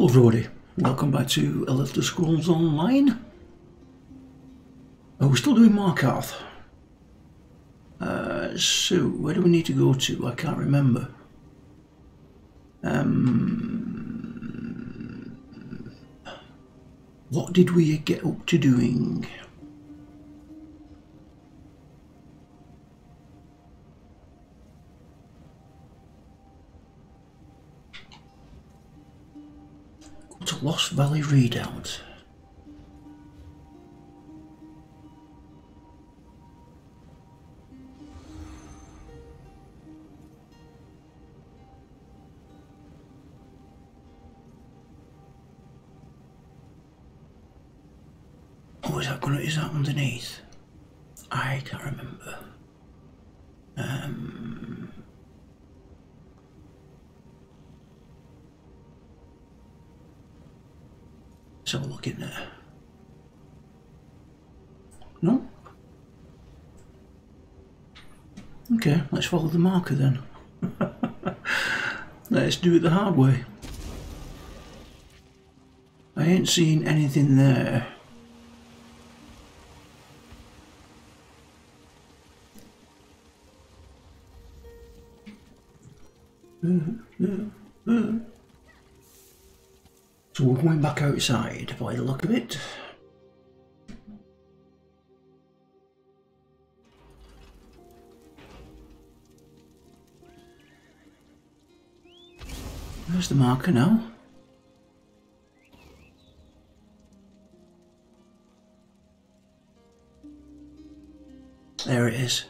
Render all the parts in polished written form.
Hello everybody, welcome back to Elder Scrolls Online. We're still doing Markarth. So, where do we need to go to? I can't remember. What did we get up to doing? Go to Lost Valley Redoubt. Oh, is that underneath? I can't remember. Let's have a look in there. No? Okay, let's follow the marker then. Let's do it the hard way. I ain't seen anything there. So we're going back outside by the look of it. There's the marker now. There it is.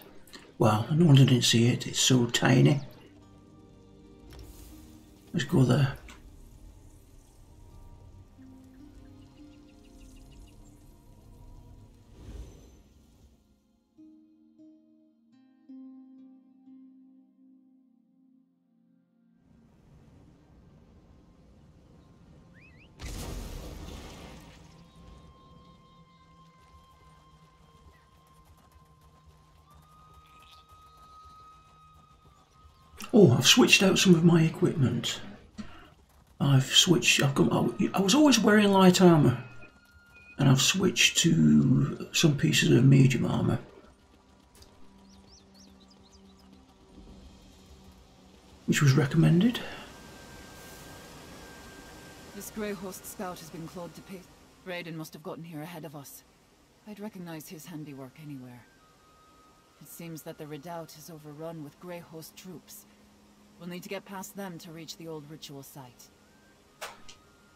Wow, no wonder I didn't see it, it's so tiny. Let's go there. Oh, I've switched out some of my equipment. I was always wearing light armour, and I've switched to some pieces of medium armour. Which was recommended. This grey host scout has been clawed to pieces. Raiden must have gotten here ahead of us. I'd recognize his handiwork anywhere. It seems that the redoubt is overrun with grey host troops. We'll need to get past them to reach the old ritual site.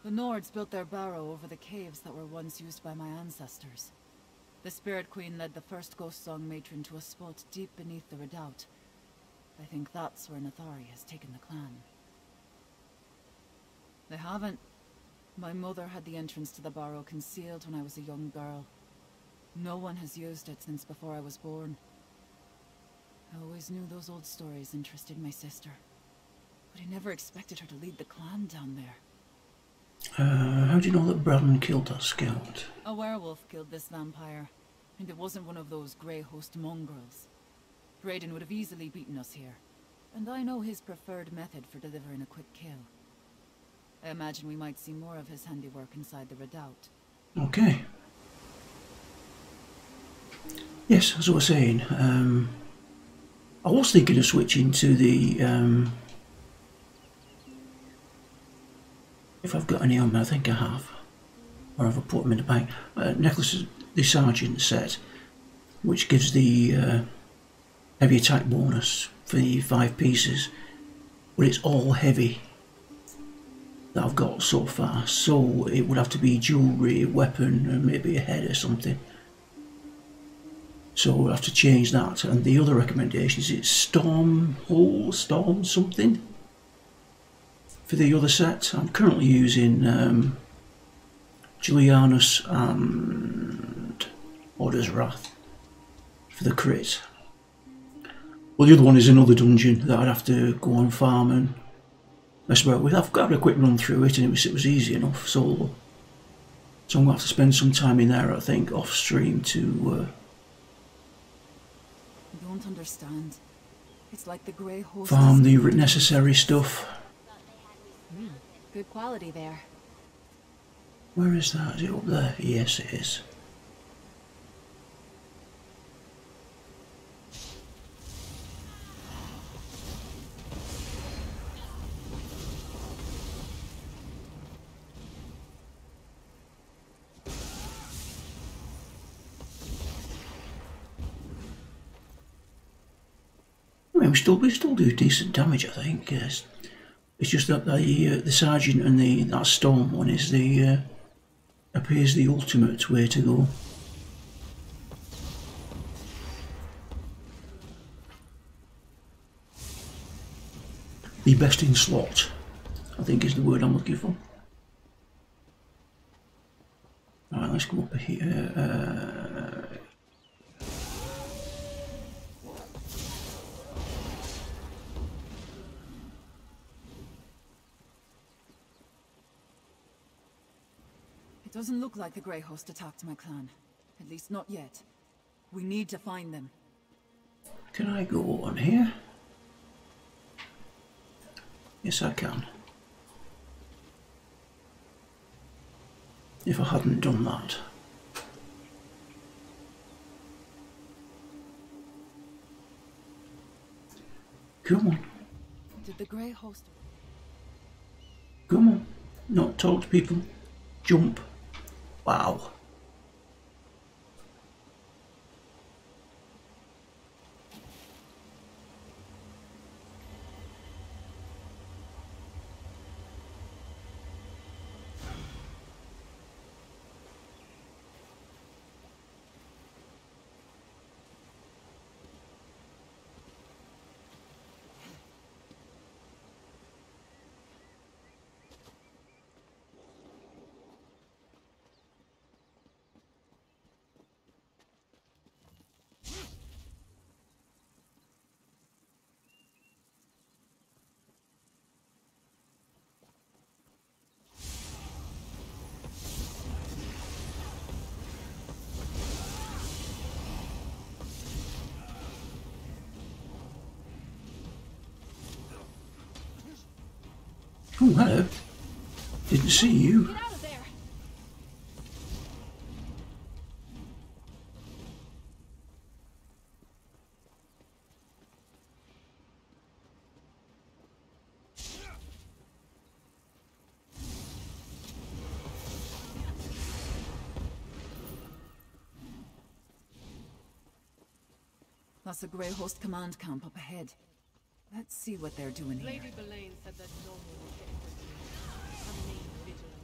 The Nords built their barrow over the caves that were once used by my ancestors. The Spirit Queen led the first Ghost Song matron to a spot deep beneath the redoubt. I think that's where Nathari has taken the clan. They haven't. My mother had the entrance to the barrow concealed when I was a young girl. No one has used it since before I was born. I always knew those old stories interested my sister, but I never expected her to lead the clan down there. How do you know that Bradman killed that scout? A werewolf killed this vampire, and it wasn't one of those grey host mongrels. Raiden would have easily beaten us here, and I know his preferred method for delivering a quick kill. I imagine we might see more of his handiwork inside the redoubt. Okay. Yes, as I was saying, I was thinking of switching to the, if I've got any on me, I think I have, or have I put them in the bag. Necklace, the Sergeant set, which gives the heavy attack bonus for the 5 pieces, but it's all heavy that I've got so far, so it would have to be jewellery, weapon, and maybe a head or something. So we'll have to change that. And the other recommendation is it's Storm something for the other set. I'm currently using Julianus and Order's Wrath for the crit. Well, the other one is another dungeon that I'd have to go on farm and mess about with. I've got a quick run through it and it was easy enough solo. So I'm going to have to spend some time in there, I think, off stream to I don't understand. It's like the grey host farm the necessary stuff. Good quality there. Where is that? Is it up there? Yes, it is. I mean, we still do decent damage, I think. Yes. It's just that the sergeant and that storm one is appears the ultimate way to go. The best in slot, I think, is the word I'm looking for. Alright, let's go up here. It doesn't look like the Grey Host attacked my clan. At least not yet. We need to find them. Can I go on here? Yes, I can. If I hadn't done that. Come on. Did the Grey Host... Come on. Not talk to people. Jump. Wow. Oh, hello. Didn't see you. Get out of there! That's a Grey Host command camp up ahead. Let's see what they're doing here. Lady Belaine said that no one will get with me. Remain vigilant.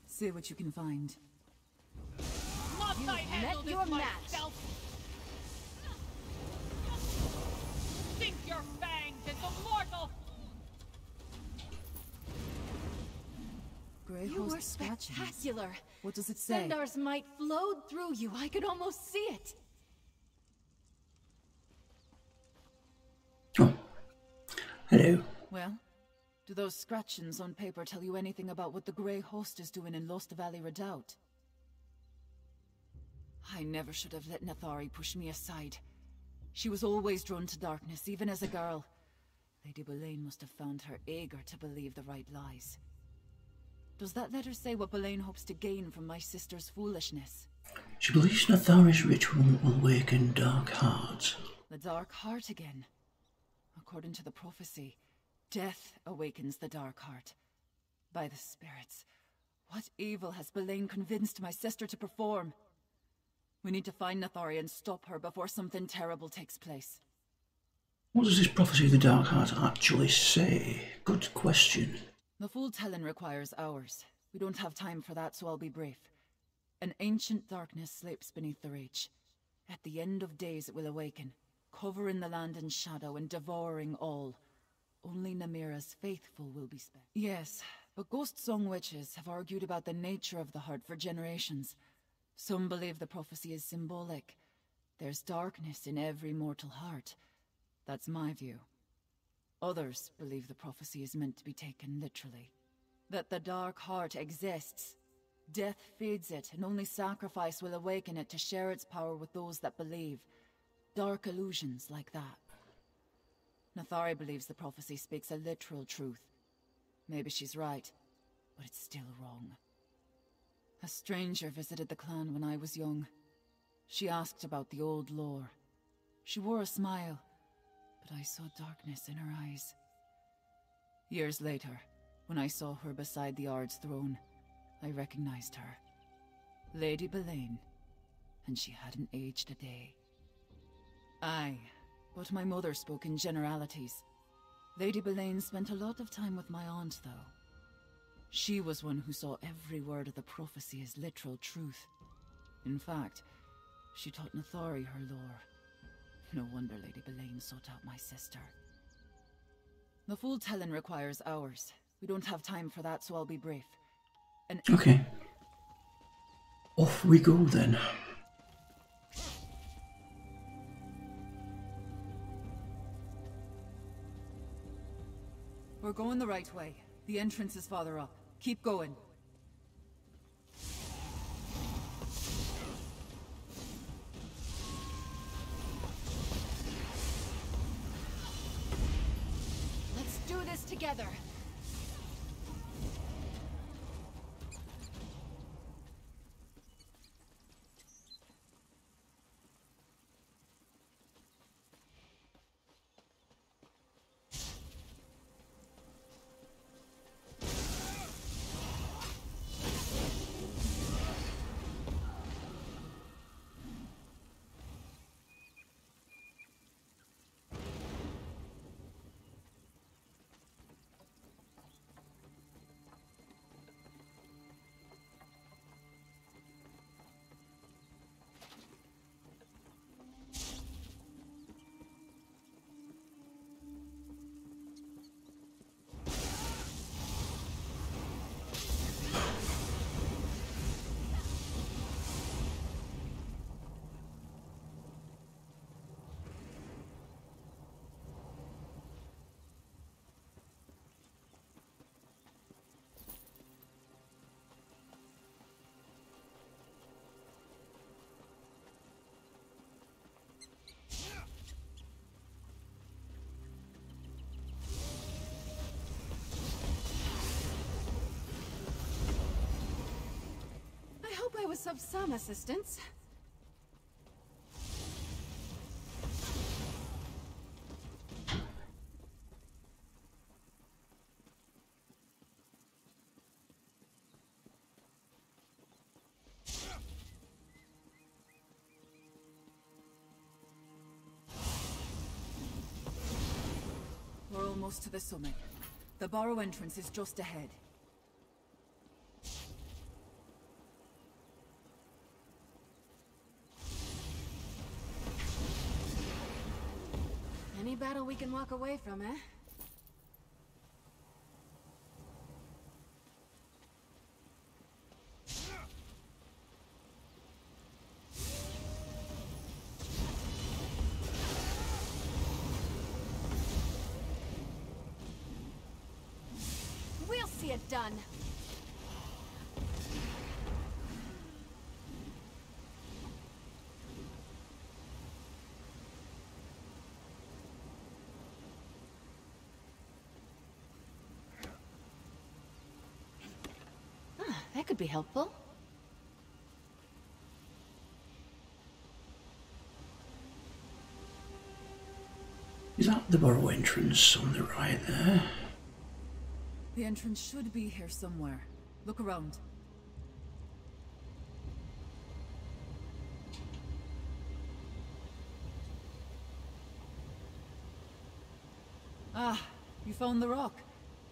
See what you can find. Must I handle this myself? Sink your fangs into mortal! Grey You were Host scratchings. spectacular. What does it say? Sendar's might flowed through you. I could almost see it. Oh. Hello. Well, do those scratchings on paper tell you anything about what the Grey Host is doing in Lost Valley Redoubt? I never should have let Nathari push me aside. She was always drawn to darkness, even as a girl. Lady Belaine must have found her eager to believe the right lies. Does that letter say what Belaine hopes to gain from my sister's foolishness? She believes Nathari's ritual will awaken dark hearts. The Dark Heart again. According to the prophecy, death awakens the Dark Heart. By the spirits, what evil has Belaine convinced my sister to perform? We need to find Nathari and stop her before something terrible takes place. What does this prophecy of the Dark Heart actually say? Good question. The full telling requires hours. We don't have time for that, so I'll be brief. An ancient darkness sleeps beneath the reach. At the end of days it will awaken, covering the land in shadow and devouring all. Only Namira's faithful will be spared. Yes, but Ghost Song witches have argued about the nature of the heart for generations. Some believe the prophecy is symbolic. There's darkness in every mortal heart. That's my view. Others believe the prophecy is meant to be taken literally. That the Dark Heart exists. Death feeds it, and only sacrifice will awaken it to share its power with those that believe. Dark illusions like that. Nathari believes the prophecy speaks a literal truth. Maybe she's right, but it's still wrong. A stranger visited the clan when I was young. She asked about the old lore. She wore a smile, but I saw darkness in her eyes. Years later, when I saw her beside the Ard's throne, I recognized her. Lady Belain, and she hadn't aged a day. Aye, but my mother spoke in generalities. Lady Belain spent a lot of time with my aunt, though. She was one who saw every word of the prophecy as literal truth. In fact, she taught Nathari her lore. No wonder Lady Belain sought out my sister. The full telling requires hours. We don't have time for that, so I'll be brief. Okay. Off we go then. We're going the right way. The entrance is farther up. Keep going. Let's do this together. I hope I was of some assistance. We're almost to the summit. The burrow entrance is just ahead. Any battle we can walk away from, eh? We'll see it done. That could be helpful. Is that the burrow entrance on the right there? The entrance should be here somewhere. Look around. Ah, you found the rock.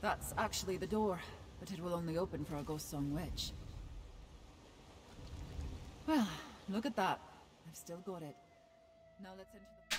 That's actually the door, but it will only open for a Ghost Song Witch. Well, look at that. I've still got it. Now let's enter the...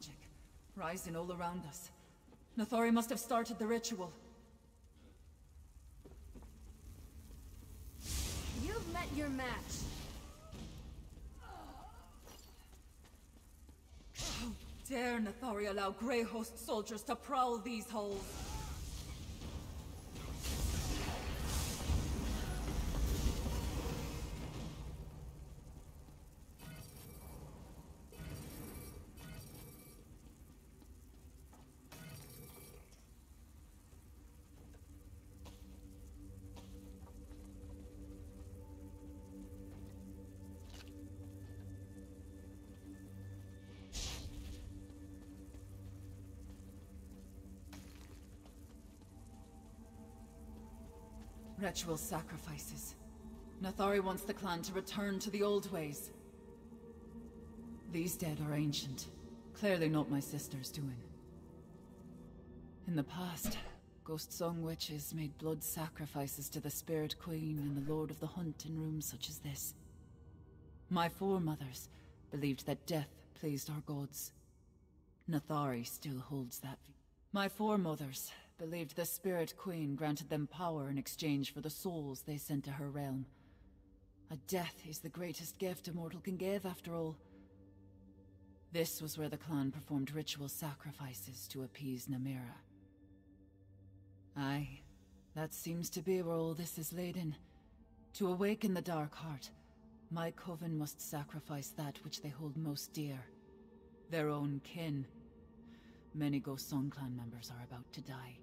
magic, rising all around us. Nathori must have started the ritual. You've met your match. How dare Nathori allow Grey Host soldiers to prowl these halls? Ritual sacrifices. Nathori wants the clan to return to the old ways. These dead are ancient. Clearly not my sister's doing. In the past, Ghost Song witches made blood sacrifices to the Spirit Queen and the Lord of the Hunt in rooms such as this. My foremothers believed that death pleased our gods. Nathari still holds that view. My foremothers believed the Spirit Queen granted them power in exchange for the souls they sent to her realm. A death is the greatest gift a mortal can give, after all. This was where the clan performed ritual sacrifices to appease Namira. Aye, that seems to be where all this is laden. To awaken the Dark Heart, my coven must sacrifice that which they hold most dear. Their own kin. Many Ghost Song clan members are about to die.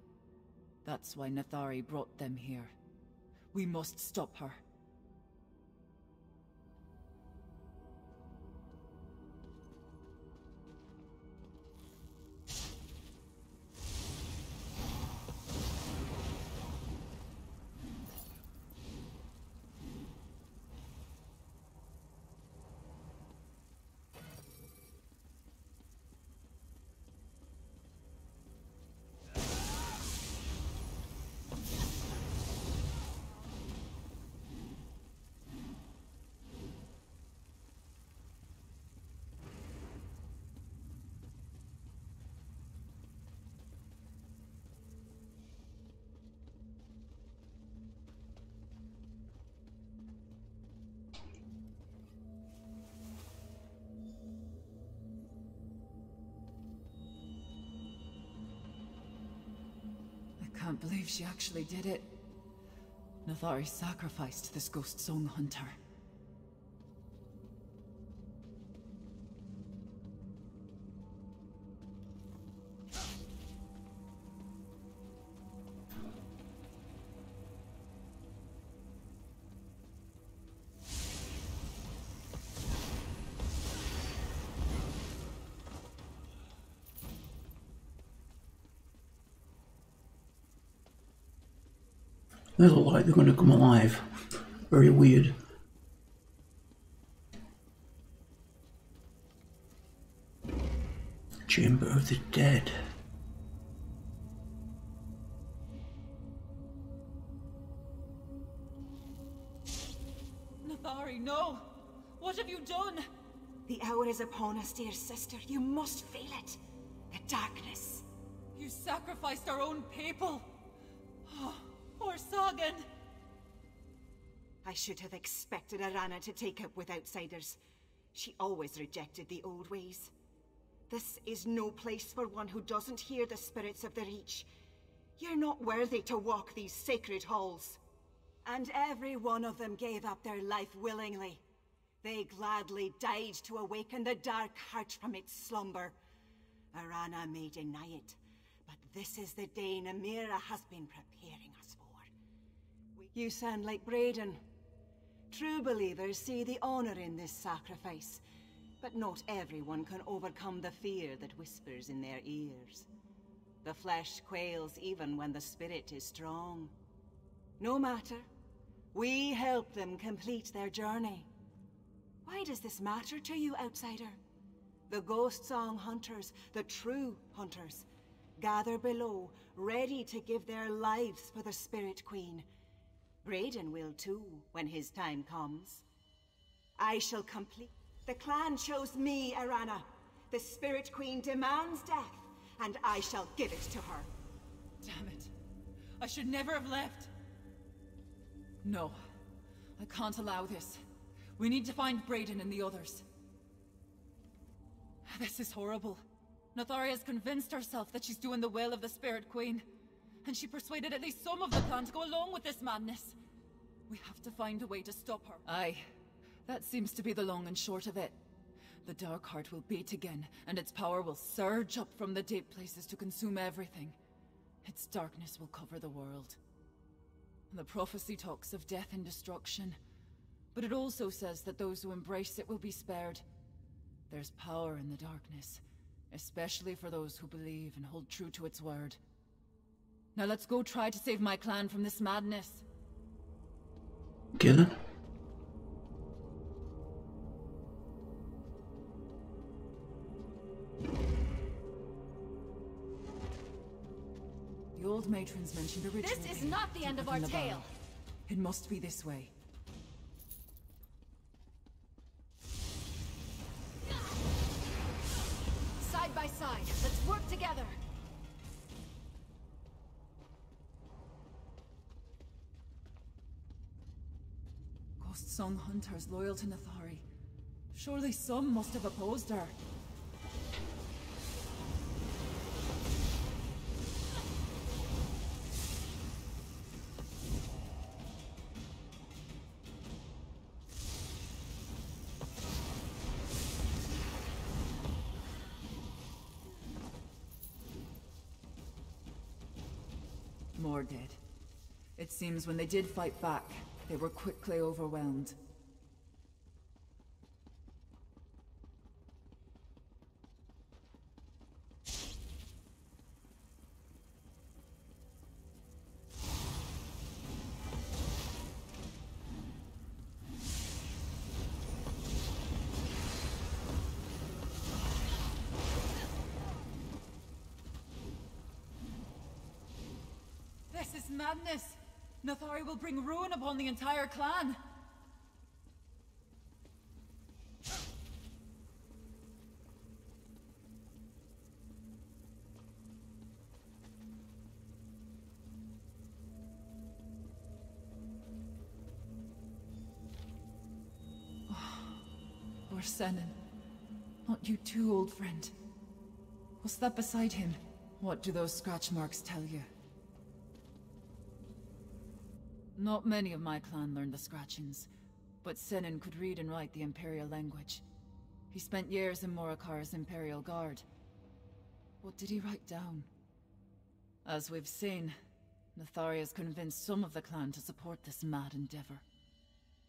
That's why Nathari brought them here. We must stop her. I can't believe she actually did it. Nathari sacrificed this Ghost Song hunter. They look like they're going to come alive. Very weird. Chamber of the Dead. Nathari, no! What have you done? The hour is upon us, dear sister. You must feel it. The darkness. You sacrificed our own people! Oh, poor Sagan! I should have expected Arana to take up with outsiders. She always rejected the old ways. This is no place for one who doesn't hear the spirits of the Reach. You're not worthy to walk these sacred halls. And every one of them gave up their life willingly. They gladly died to awaken the Dark Heart from its slumber. Arana may deny it, but this is the day Namira has been preparing us for. You sound like Braden. True believers see the honor in this sacrifice, but not everyone can overcome the fear that whispers in their ears. The flesh quails even when the spirit is strong. No matter. We help them complete their journey. Why does this matter to you, outsider? The Ghost Song hunters, the true hunters, gather below, ready to give their lives for the Spirit Queen. Braden will too, when his time comes. I shall complete. The clan chose me, Arana. The Spirit Queen demands death, and I shall give it to her. Damn it. I should never have left. No. I can't allow this. We need to find Brayden and the others. This is horrible. Natharia's convinced herself that she's doing the will of the Spirit Queen. And she persuaded at least some of the clan to go along with this madness. We have to find a way to stop her. Aye. That seems to be the long and short of it. The Dark Heart will beat again, and its power will surge up from the deep places to consume everything. Its darkness will cover the world. The prophecy talks of death and destruction, but it also says that those who embrace it will be spared. There's power in the darkness, especially for those who believe and hold true to its word. Now let's go try to save my clan from this madness. Okay then. The old matrons mentioned a ritual. This is not the end of our tale. It must be this way. Side by side, let's work together. Ghost Song hunters loyal to Nathari. Surely some must have opposed her. More dead. It seems when they did fight back, they were quickly overwhelmed. This is madness! Nathari will bring ruin upon the entire clan! Poor Senin. Not you too, old friend. What's that beside him? What do those scratch marks tell you? Not many of my clan learned the scratchings, but Senin could read and write the Imperial language. He spent years in Markarth's Imperial Guard. What did he write down? As we've seen, Nathari has convinced some of the clan to support this mad endeavor.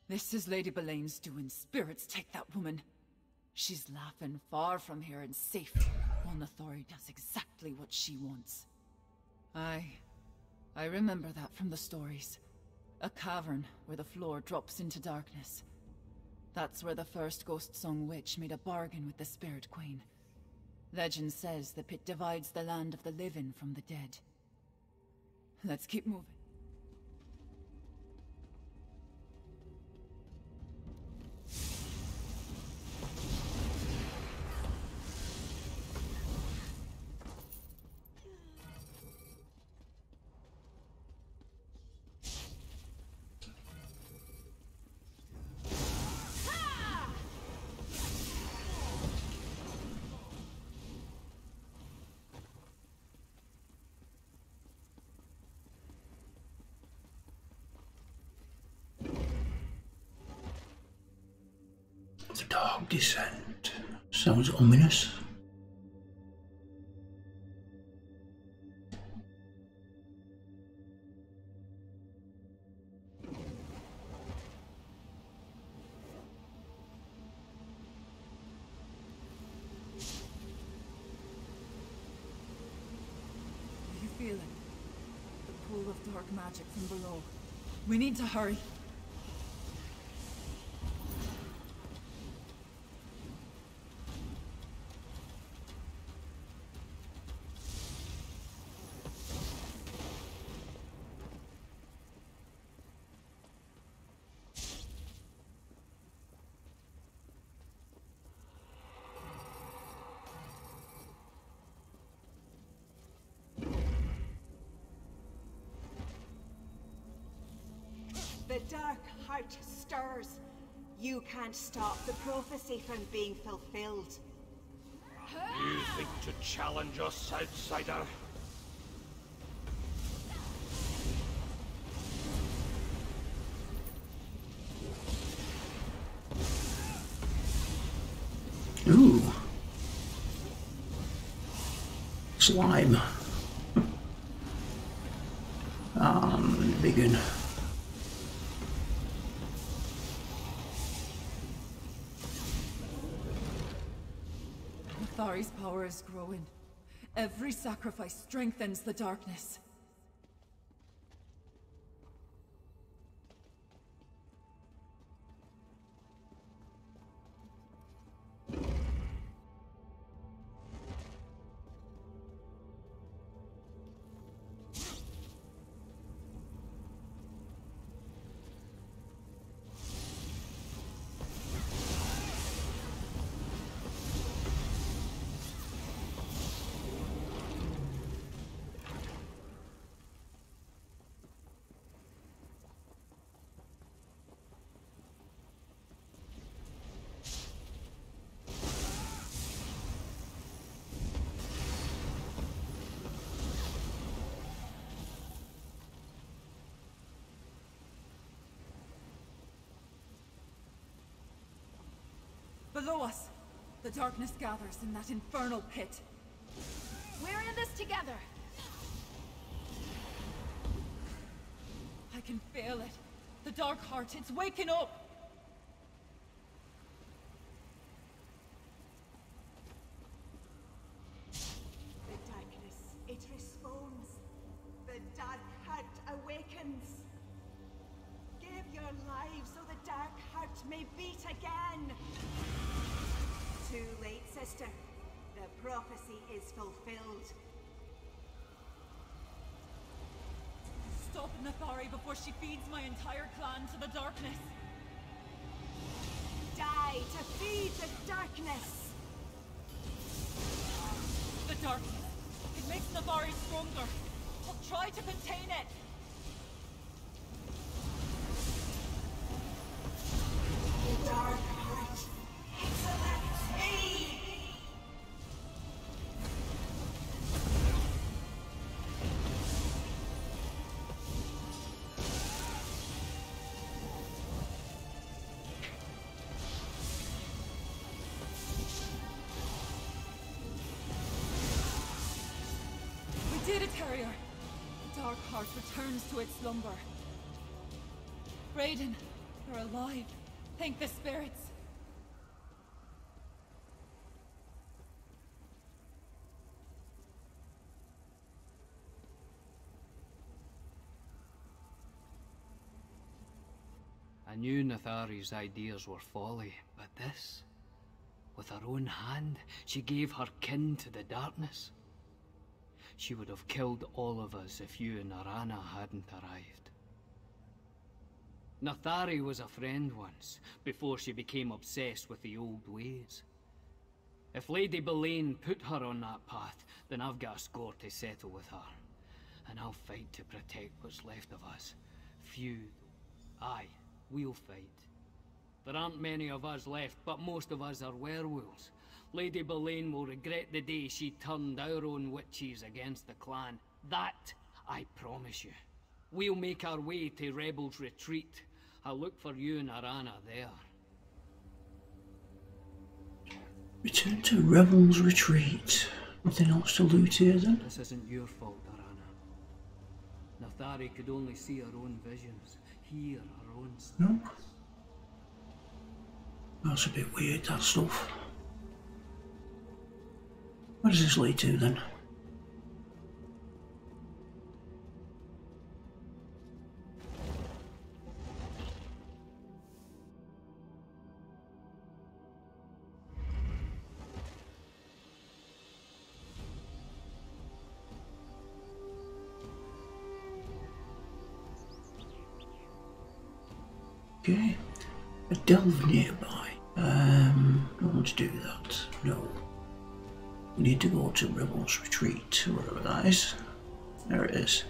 This is Lady Belaine's doing. Spirits take that woman. She's laughing far from here and safe, while Nathari does exactly what she wants. I remember that from the stories. A cavern where the floor drops into darkness. That's where the first Ghost Song witch made a bargain with the Spirit Queen. Legend says the pit divides the land of the living from the dead. Let's keep moving. The dark descent. Sounds ominous. You feel it? The pull of dark magic from below. We need to hurry. dark heart stirs. You can't stop the prophecy from being fulfilled. You think to challenge us, outsider? Ooh. Slime. Begin. Nathari's power is growing. Every sacrifice strengthens the darkness. Below us, the darkness gathers in that infernal pit. We're in this together. I can feel it. The dark heart, it's waking up! The darkness, it responds. The dark heart awakens. Give your lives so the dark heart may beat again. Too late, sister. The prophecy is fulfilled. Stop Nathari before she feeds my entire clan to the darkness. Die to feed the darkness. The darkness. It makes Nathari stronger. I'll try to contain it. The dark heart. Excellent me. We did it, Terrier. The dark heart returns to its slumber. Raiden, you're alive. Thank the spirits. I knew Nathari's ideas were folly, but this... with her own hand, she gave her kin to the darkness. She would have killed all of us if you and Arana hadn't arrived. Nathari was a friend once, before she became obsessed with the old ways. If Lady Boleyn put her on that path, then I've got a score to settle with her. And I'll fight to protect what's left of us. Few, aye, we'll fight. There aren't many of us left, but most of us are werewolves. Lady Boleyn will regret the day she turned our own witches against the clan. That, I promise you. We'll make our way to Rebel's Retreat. I'll look for you and Arana there. Return to Rebel's Retreat. Nothing else to loot here then? This isn't your fault, Arana. Nathari could only see her own visions, hear her own steps. Nope. That's a bit weird, that stuff. Where does this lead to then? Okay, a delve nearby. Don't want to do that. No. We need to go to Rebel's Retreat, wherever that is. There it is.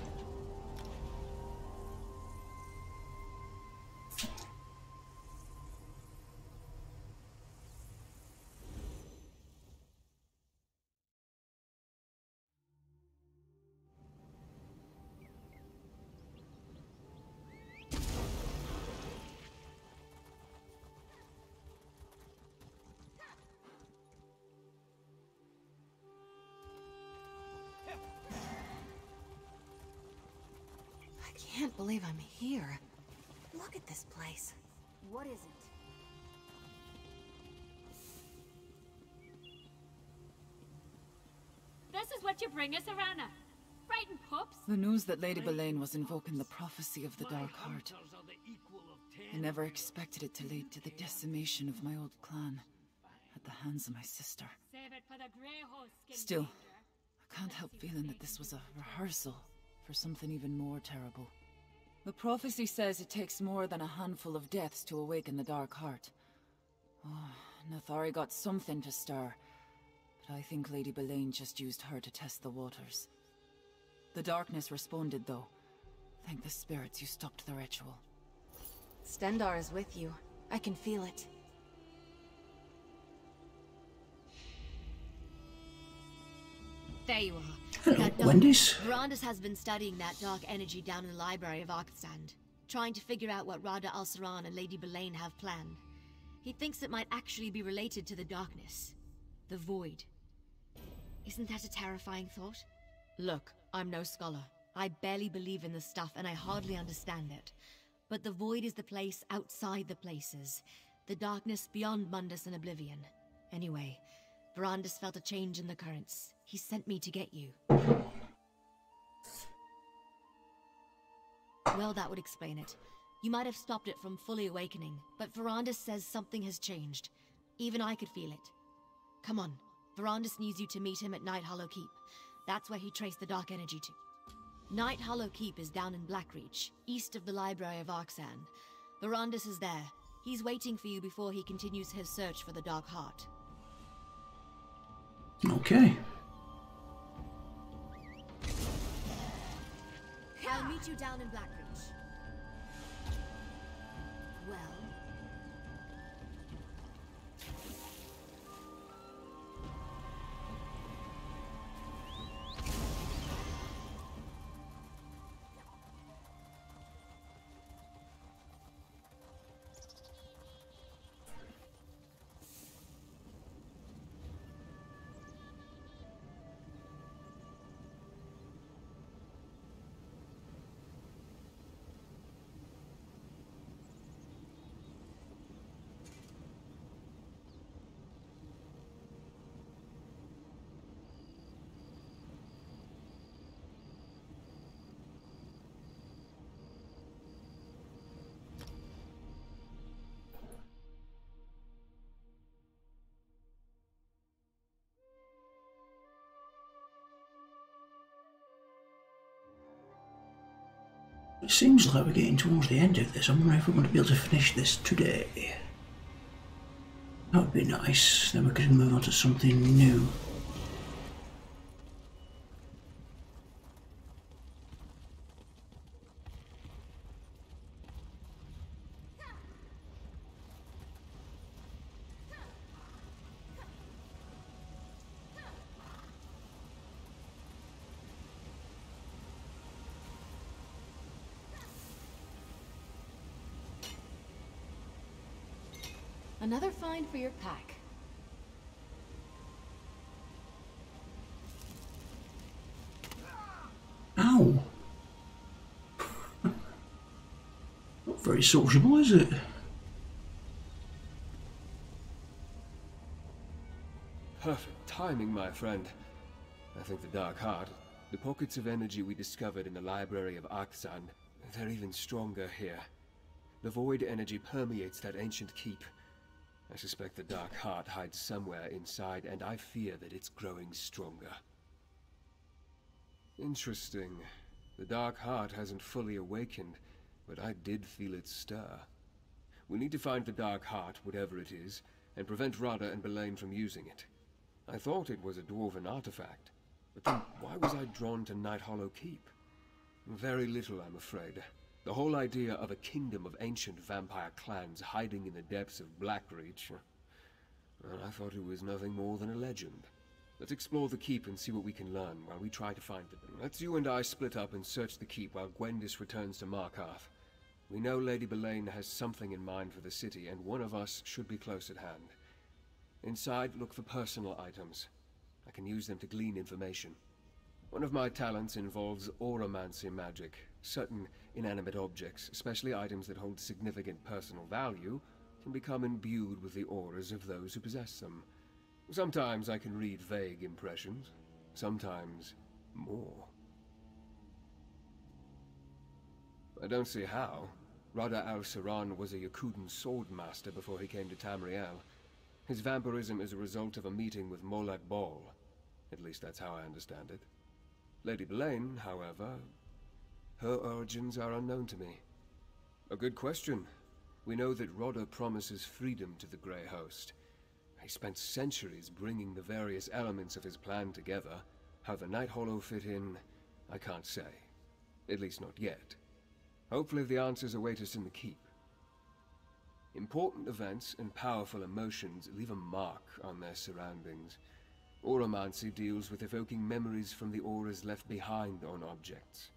can't believe I'm here. Look at this place. What is it? This is what you bring us, Arana. Frightened pups? The news that Lady Boleyn was invoking the prophecy of the Dark Heart. I never expected it to lead to the decimation of my old clan at the hands of my sister. Save it for the grey host, skin Still, changer. I can't help feeling that this was a rehearsal for something even more terrible. The prophecy says it takes more than a handful of deaths to awaken the Dark Heart. Oh, Nathari got something to stir, but I think Lady Boleyn just used her to test the waters. The darkness responded, though. Thank the spirits you stopped the ritual. Stendarr is with you. I can feel it. There you are. Hello, Wendy's. Verandis has been studying that dark energy down in the library of Arkstand, trying to figure out what Rada al-Saran and Lady Boleyn have planned. He thinks it might actually be related to the darkness. The void. Isn't that a terrifying thought? Look, I'm no scholar. I barely believe in this stuff and I hardly understand it. But the void is the place outside the places. The darkness beyond Mundus and Oblivion. Anyway, Verandis felt a change in the currents. He sent me to get you. Well, that would explain it. You might have stopped it from fully awakening, but Verandis says something has changed. Even I could feel it. Come on, Verandis needs you to meet him at Night Hollow Keep. That's where he traced the dark energy to. Night Hollow Keep is down in Blackreach, east of the Library of Arkstand. Verandis is there. He's waiting for you before he continues his search for the Dark Heart. Okay. I'll meet you down in Blackreach. Well... It seems like we're getting towards the end of this. I wonder if we're going to be able to finish this today. That would be nice. Then we could move on to something new. Another find for your pack. Ow! Not very sociable, is it? Perfect timing, my friend. I think the Dark Heart, the pockets of energy we discovered in the library of Arkstand, they're even stronger here. The void energy permeates that ancient keep. I suspect the Dark Heart hides somewhere inside, and I fear that it's growing stronger. Interesting. The Dark Heart hasn't fully awakened, but I did feel it stir. We need to find the Dark Heart, whatever it is, and prevent Rada and Boleyn from using it. I thought it was a dwarven artifact, but then why was I drawn to Night Hollow Keep? Very little, I'm afraid. The whole idea of a kingdom of ancient vampire clans hiding in the depths of Blackreach, well, I thought it was nothing more than a legend. Let's explore the keep and see what we can learn while we try to find it. Let's you and I split up and search the keep while Gwendis returns to Markarth. We know Lady Boleyn has something in mind for the city, and one of us should be close at hand. Inside, look for personal items. I can use them to glean information. One of my talents involves auramancy magic. Certain inanimate objects, especially items that hold significant personal value, can become imbued with the auras of those who possess them. Sometimes I can read vague impressions, sometimes more. I don't see how. Rada al-Saran was a Yakutan swordmaster before he came to Tamriel. His vampirism is a result of a meeting with Molag Bal. At least that's how I understand it. Lady Belain, however, her origins are unknown to me. A good question. We know that Rodder promises freedom to the Grey Host. He spent centuries bringing the various elements of his plan together. How the Night Hollow fit in, I can't say. At least not yet. Hopefully the answers await us in the keep. Important events and powerful emotions leave a mark on their surroundings. Auramancy deals with evoking memories from the auras left behind on objects.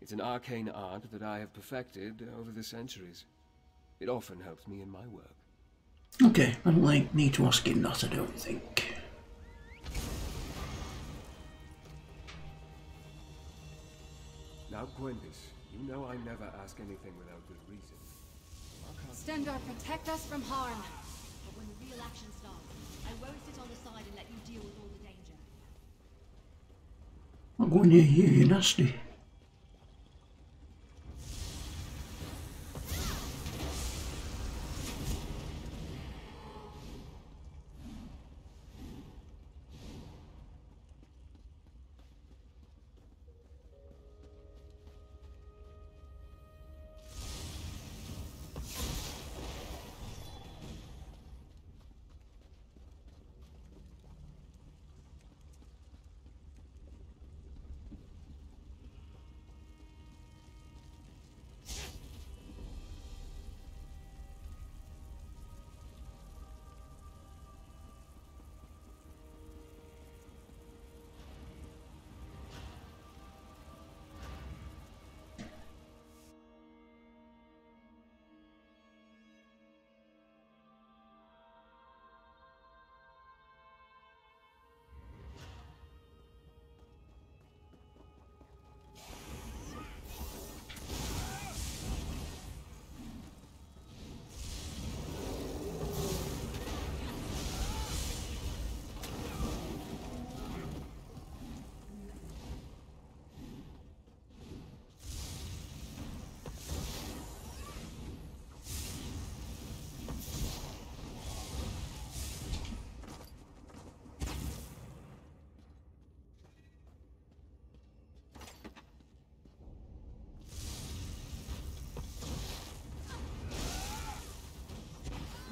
It's an arcane art that I have perfected over the centuries. It often helps me in my work. Okay, I don't need to ask him that, I don't think. Now, Gwendis, you know I never ask anything without good reason. Stendarr, protect us from harm. But when the real action starts, I won't sit on the side and let you deal with all the danger. I'll go near you, you're nasty.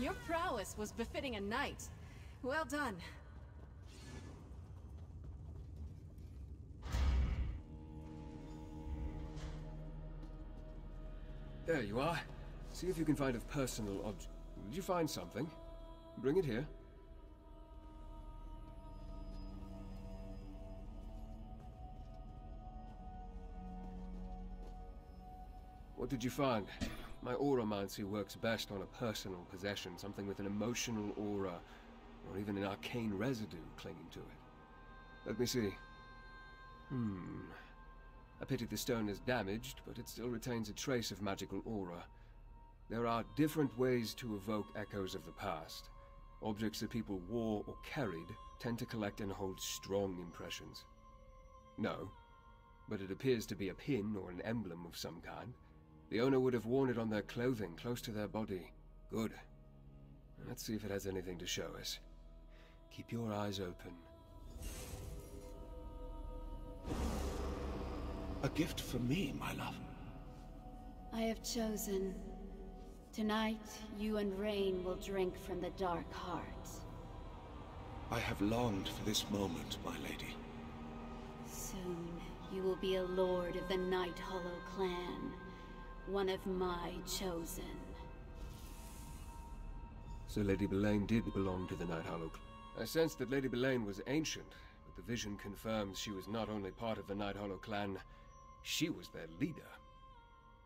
Your prowess was befitting a knight. Well done. There you are. See if you can find a personal object. Did you find something? Bring it here. What did you find? My auramancy works best on a personal possession, something with an emotional aura, or even an arcane residue clinging to it. Let me see. I pity the stone is damaged, but it still retains a trace of magical aura. There are different ways to evoke echoes of the past. Objects that people wore or carried tend to collect and hold strong impressions. No, but it appears to be a pin or an emblem of some kind. The owner would have worn it on their clothing, close to their body. Good. Let's see if it has anything to show us. Keep your eyes open. A gift for me, my love. I have chosen. Tonight, you and Rain will drink from the Dark Heart. I have longed for this moment, my lady. Soon, you will be a lord of the Night Hollow clan. One of my chosen. So Lady Belain did belong to the Night Hollow clan. I sensed that Lady Belain was ancient, but the vision confirms she was not only part of the Night Hollow clan, she was their leader.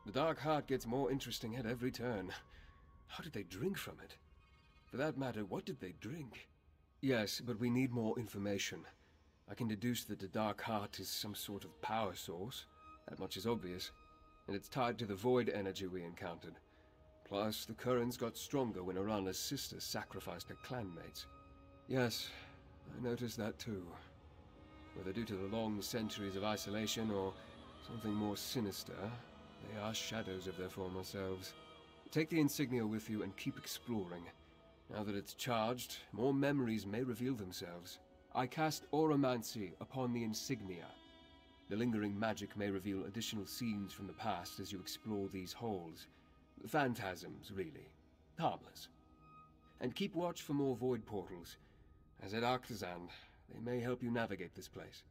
The Dark Heart gets more interesting at every turn. How did they drink from it? For that matter, what did they drink? Yes, but we need more information. I can deduce that the Dark Heart is some sort of power source. That much is obvious. And it's tied to the void energy we encountered. Plus, the currents got stronger when Arana's sister sacrificed her clanmates. Yes, I noticed that too. Whether due to the long centuries of isolation or something more sinister, they are shadows of their former selves. Take the insignia with you and keep exploring. Now that it's charged, more memories may reveal themselves. I cast Oromancy upon the insignia. The lingering magic may reveal additional scenes from the past as you explore these halls. Phantasms, really. Harmless. And keep watch for more void portals. As at Arctazan, they may help you navigate this place.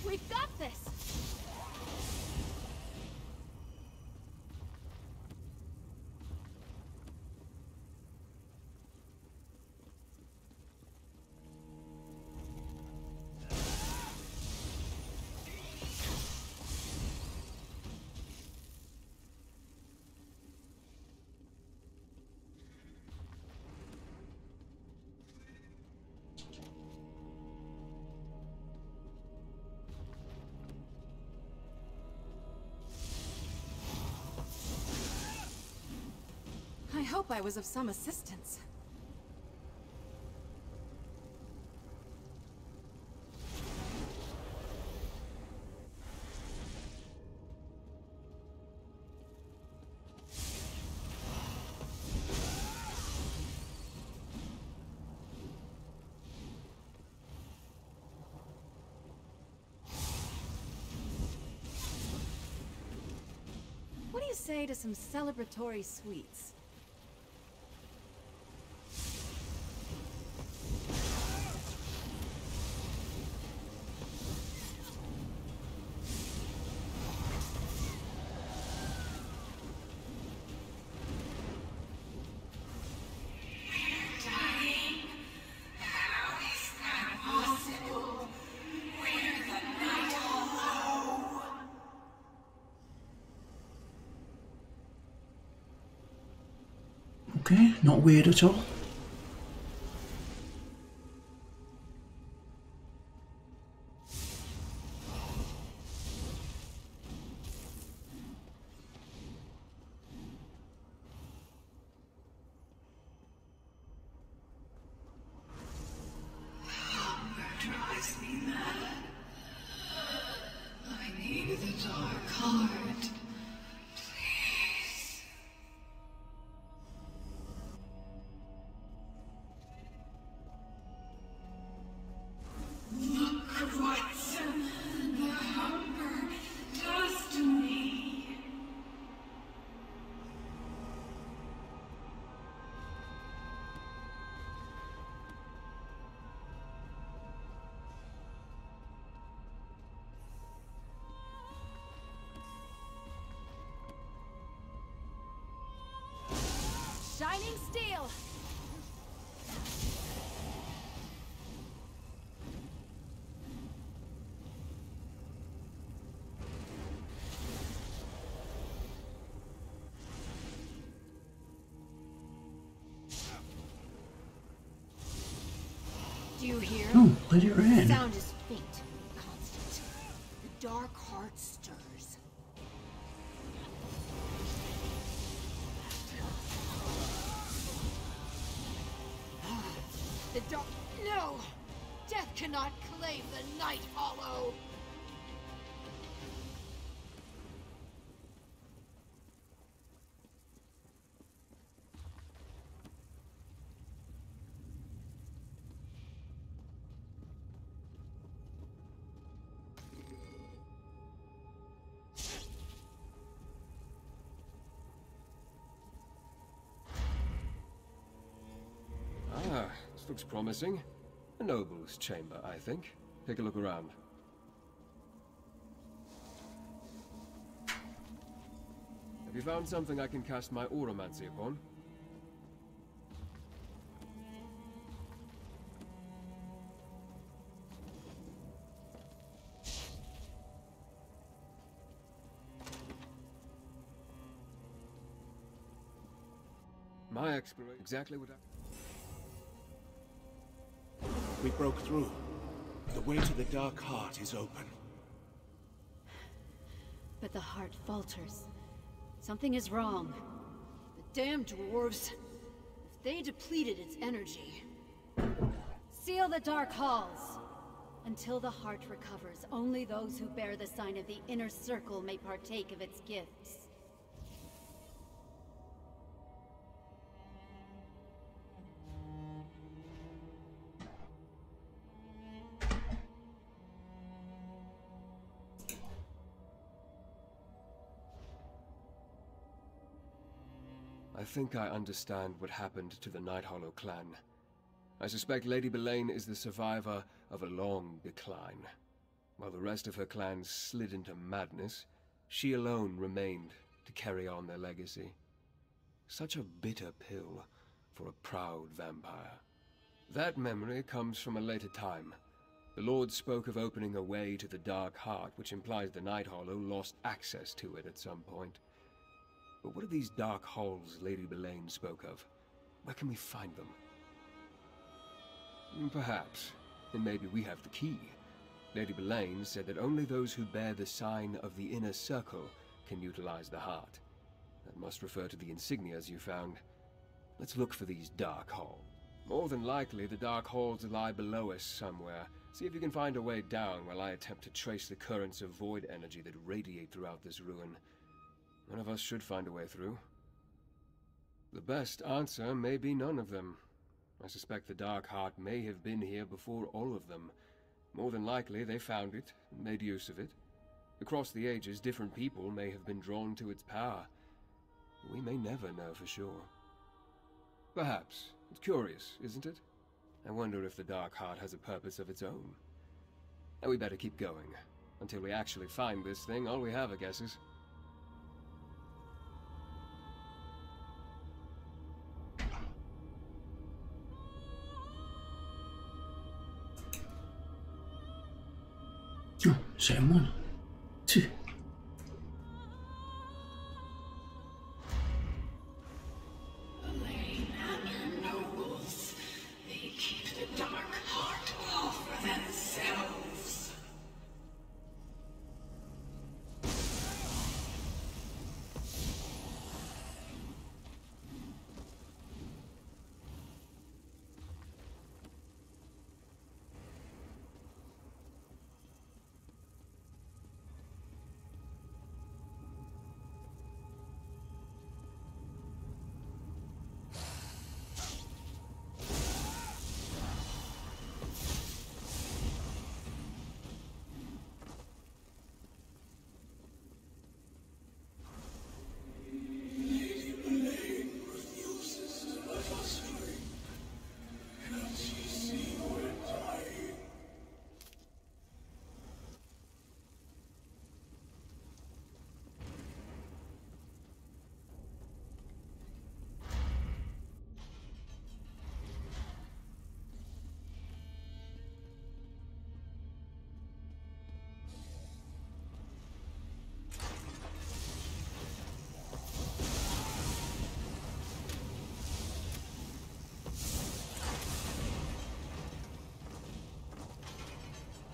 We've got this! I hope I was of some assistance. What do you say to some celebratory sweets? Okay, not weird at all. Drives me mad. I need the dark heart. Please. Look what the hunger does to me. Shining steel! Do you hear? Oh, let it rain. The sound is faint, dark heart stirs. The dark... No! Death cannot claim the Night Hollow! Ah, this looks promising. A noble's chamber, I think. Take a look around. Have you found something I can cast my auramancy upon? My exploration... Exactly what I... We broke through. The way to the Dark Heart is open. But the heart falters. Something is wrong. The damn dwarves. If they depleted its energy... Seal the Dark Halls! Until the heart recovers, only those who bear the sign of the Inner Circle may partake of its gifts. I think I understand what happened to the Night Hollow clan. I suspect Lady Belain is the survivor of a long decline. While the rest of her clan slid into madness, she alone remained to carry on their legacy. Such a bitter pill for a proud vampire. That memory comes from a later time. The Lord spoke of opening a way to the Dark Heart, which implies the Night Hollow lost access to it at some point. But what are these dark halls Lady Belain spoke of? Where can we find them? Perhaps. And maybe we have the key. Lady Belain said that only those who bear the sign of the Inner Circle can utilize the heart. That must refer to the insignias you found. Let's look for these dark halls. More than likely, the dark halls lie below us somewhere. See if you can find a way down while I attempt to trace the currents of void energy that radiate throughout this ruin. One of us should find a way through. The best answer may be none of them. I suspect the Dark Heart may have been here before all of them. More than likely, they found it and made use of it. Across the ages, different people may have been drawn to its power. We may never know for sure. Perhaps. It's curious, isn't it? I wonder if the Dark Heart has a purpose of its own. And we better keep going. Until we actually find this thing, all we have are guesses. Oh, same one. Two. Belain and your nobles, they keep the Dark Heart all for themselves.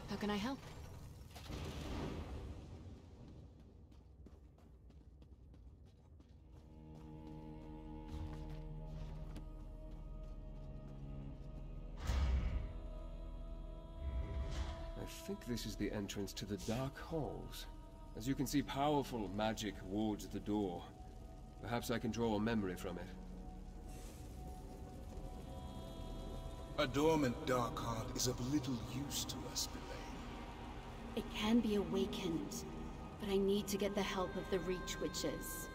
How can I help? think this is the entrance to the Dark Halls. As you can see, powerful magic wards the door. Perhaps I can draw a memory from it. A dormant dark heart is of little use to us, Belain. It can be awakened, but I need to get the help of the Reach Witches.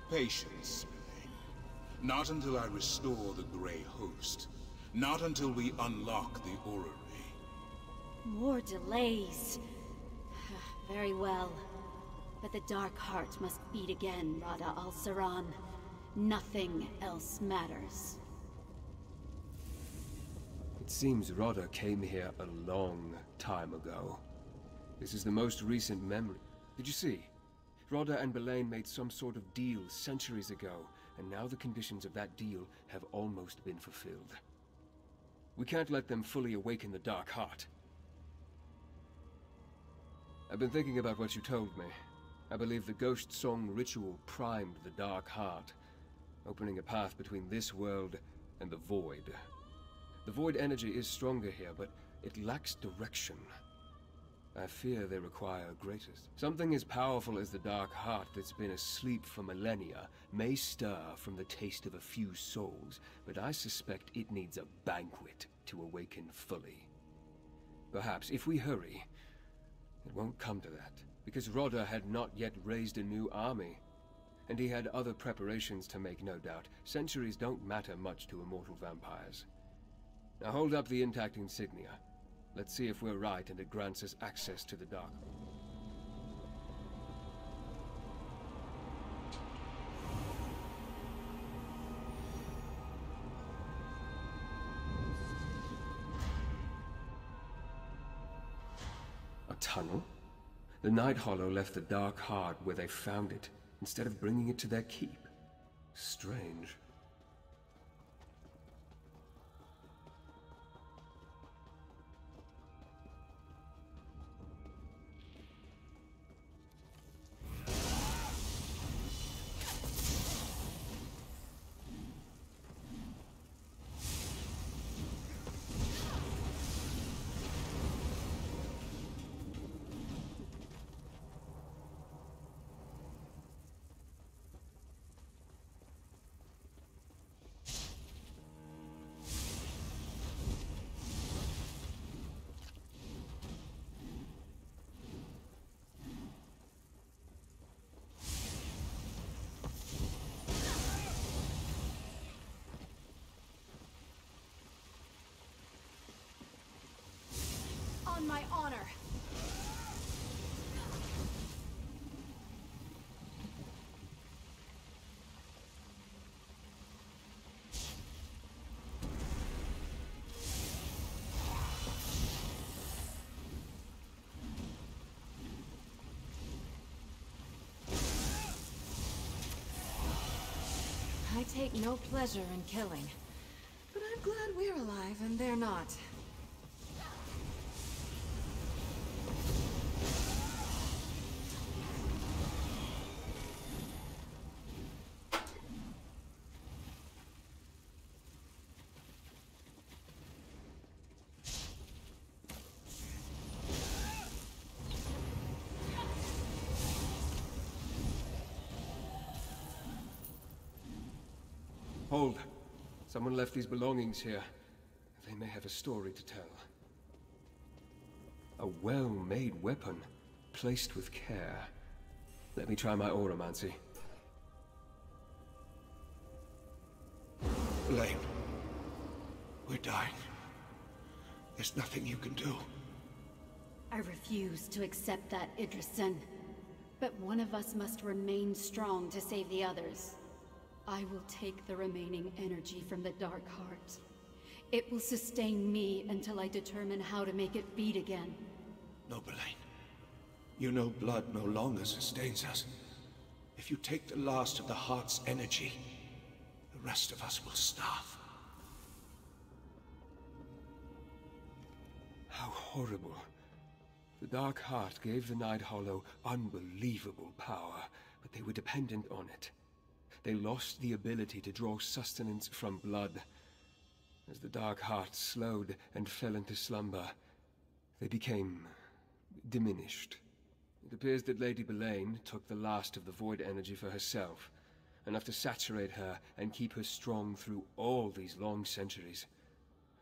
Patience, Belain. Not until I restore the Grey Host. Not until we unlock the orrery. More delays. Very well. But the Dark Heart must beat again, Rada al-Saran. Nothing else matters. It seems Rada came here a long time ago. This is the most recent memory. Did you see? Rada and Belain made some sort of deal centuries ago, and now the conditions of that deal have almost been fulfilled. We can't let them fully awaken the Dark Heart. I've been thinking about what you told me. I believe the Ghost Song ritual primed the Dark Heart, opening a path between this world and the Void. The Void energy is stronger here, but it lacks direction. I fear they require greatest. Something as powerful as the Dark Heart that's been asleep for millennia may stir from the taste of a few souls, but I suspect it needs a banquet to awaken fully. Perhaps, if we hurry, it won't come to that, because Rada had not yet raised a new army. And he had other preparations to make, no doubt. Centuries don't matter much to immortal vampires. Now hold up the intact insignia. Let's see if we're right and it grants us access to the Dark. A tunnel? The Night Hollow left the Dark Heart where they found it, instead of bringing it to their keep. Strange. On my honor. I take no pleasure in killing, but I'm glad we're alive and they're not. Hold. Someone left these belongings here. They may have a story to tell. A well-made weapon, placed with care. Let me try my auramancy. Belain, we're dying. There's nothing you can do. I refuse to accept that, Idrisen. But one of us must remain strong to save the others. I will take the remaining energy from the Dark Heart. It will sustain me until I determine how to make it beat again. No, Belain. You know blood no longer sustains us. If you take the last of the Heart's energy, the rest of us will starve. How horrible. The Dark Heart gave the Night Hollow unbelievable power, but they were dependent on it. They lost the ability to draw sustenance from blood. As the Dark Heart slowed and fell into slumber, they became diminished. It appears that Lady Belain took the last of the void energy for herself, enough to saturate her and keep her strong through all these long centuries,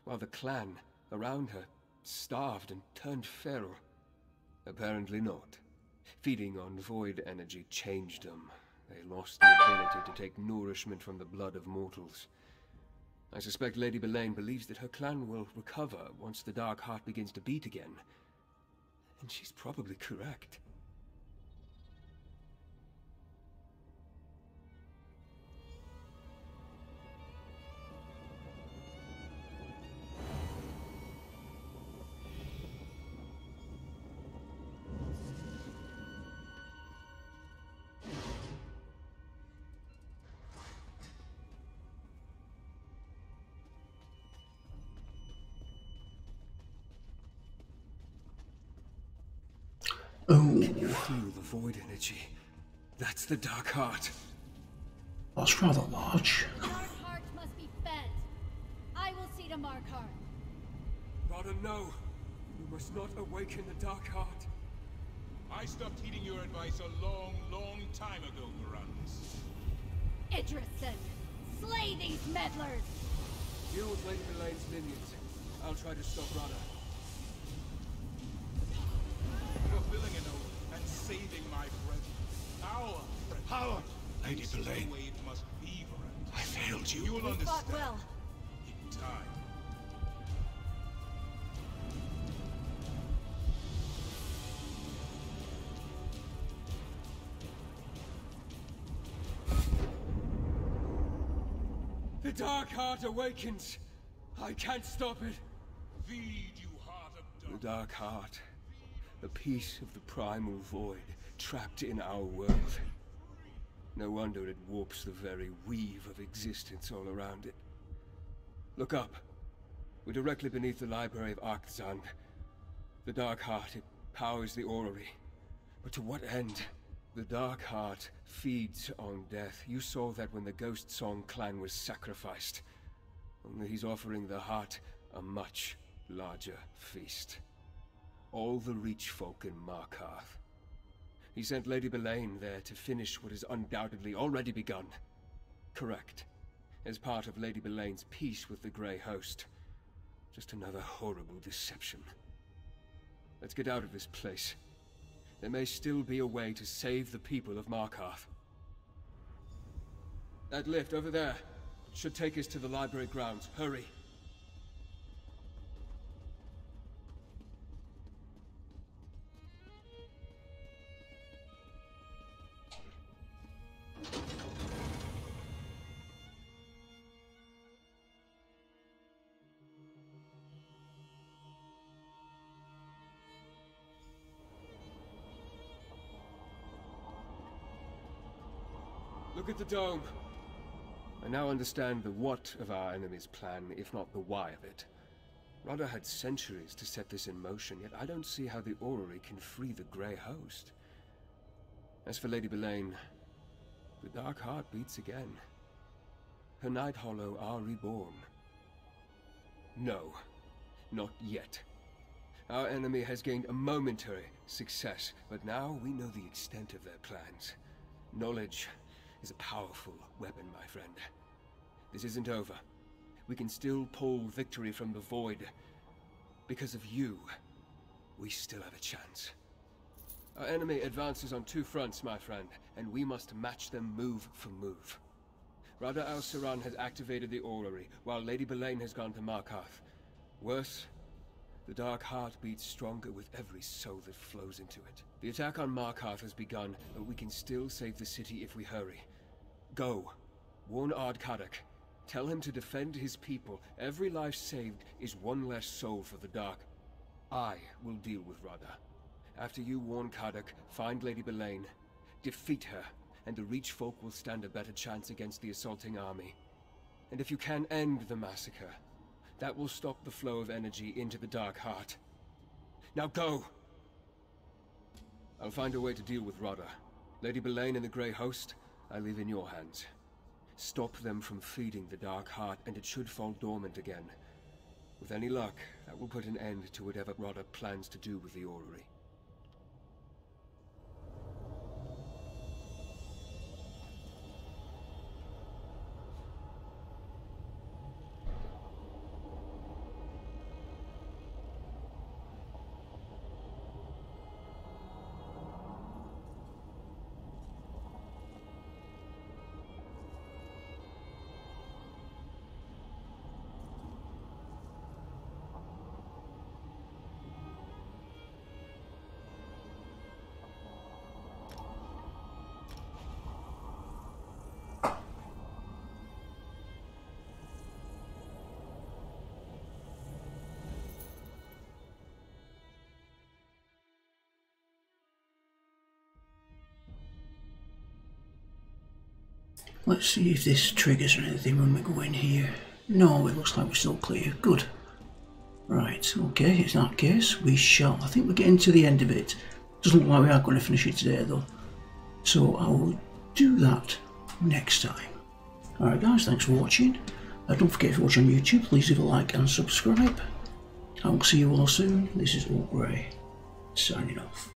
while the clan around her starved and turned feral. Apparently not. Feeding on void energy changed them. They lost the ability to take nourishment from the blood of mortals. I suspect Lady Belain believes that her clan will recover once the Dark Heart begins to beat again. And she's probably correct. Oh. Can you feel the void energy? That's the Dark Heart. That's rather large. Dark Heart must be fed. I will see to Markarth. Rather no. You must not awaken the Dark Heart. I stopped heeding your advice a long, long time ago, Varanus. Idrison, slay these meddlers! Deal with Lady Belain's minions. I'll try to stop Rada. Fulfilling an oath and saving my brethren. Our brethren. Power! Lady Belain. The way it must be, Varanus. I failed you. You'll understand. Fought well. In time. The Dark Heart awakens. I can't stop it. Feed, you heart of The dark. Dark Heart. A piece of the primal void trapped in our world. No wonder it warps the very weave of existence all around it. Look up. We're directly beneath the library of Arkzand. The Dark Heart, it powers the orrery. But to what end? The Dark Heart feeds on death. You saw that when the Ghost Song clan was sacrificed. Only he's offering the heart a much larger feast. All the Reach folk in Markarth. He sent Lady Belain there to finish what has undoubtedly already begun. Correct. As part of Lady Belain's peace with the Grey Host. Just another horrible deception. Let's get out of this place. There may still be a way to save the people of Markarth. That lift over there should take us to the library grounds. Hurry. Look at the dome. I now understand the what of our enemy's plan, if not the why of it. Rada had centuries to set this in motion, yet I don't see how the orrery can free the Grey Host. As for Lady Belain, the Dark Heart beats again. Her Night Hollow are reborn. No, not yet. Our enemy has gained a momentary success, but now we know the extent of their plans. Knowledge is a powerful weapon, my friend. This isn't over. We can still pull victory from the void. Because of you, we still have a chance. Our enemy advances on two fronts, my friend, and we must match them move for move. Rada al-Saran has activated the orrery, while Lady Belain has gone to Markarth. Worse, the Dark Heart beats stronger with every soul that flows into it. The attack on Markarth has begun, but we can still save the city if we hurry. Go. Warn Ard-Kadak. Tell him to defend his people. Every life saved is one less soul for the Dark. I will deal with Rada. After you warn Kadak, find Lady Belain, defeat her, and the Reach folk will stand a better chance against the assaulting army. And if you can end the massacre, that will stop the flow of energy into the Dark Heart. Now go! I'll find a way to deal with Rada. Lady Belain and the Grey Host, I leave in your hands. Stop them from feeding the Dark Heart, and it should fall dormant again. With any luck, that will put an end to whatever Rada plans to do with the orrery. Let's see if this triggers anything when we go in here. No, it looks like we're still clear. Good. Right, okay, in that case, we shall. I think we're getting to the end of it. Doesn't look like we are going to finish it today, though. So I will do that next time. Alright guys, thanks for watching. Don't forget, if you watch on YouTube, please leave a like and subscribe. I will see you all soon. This is Olgrey, signing off.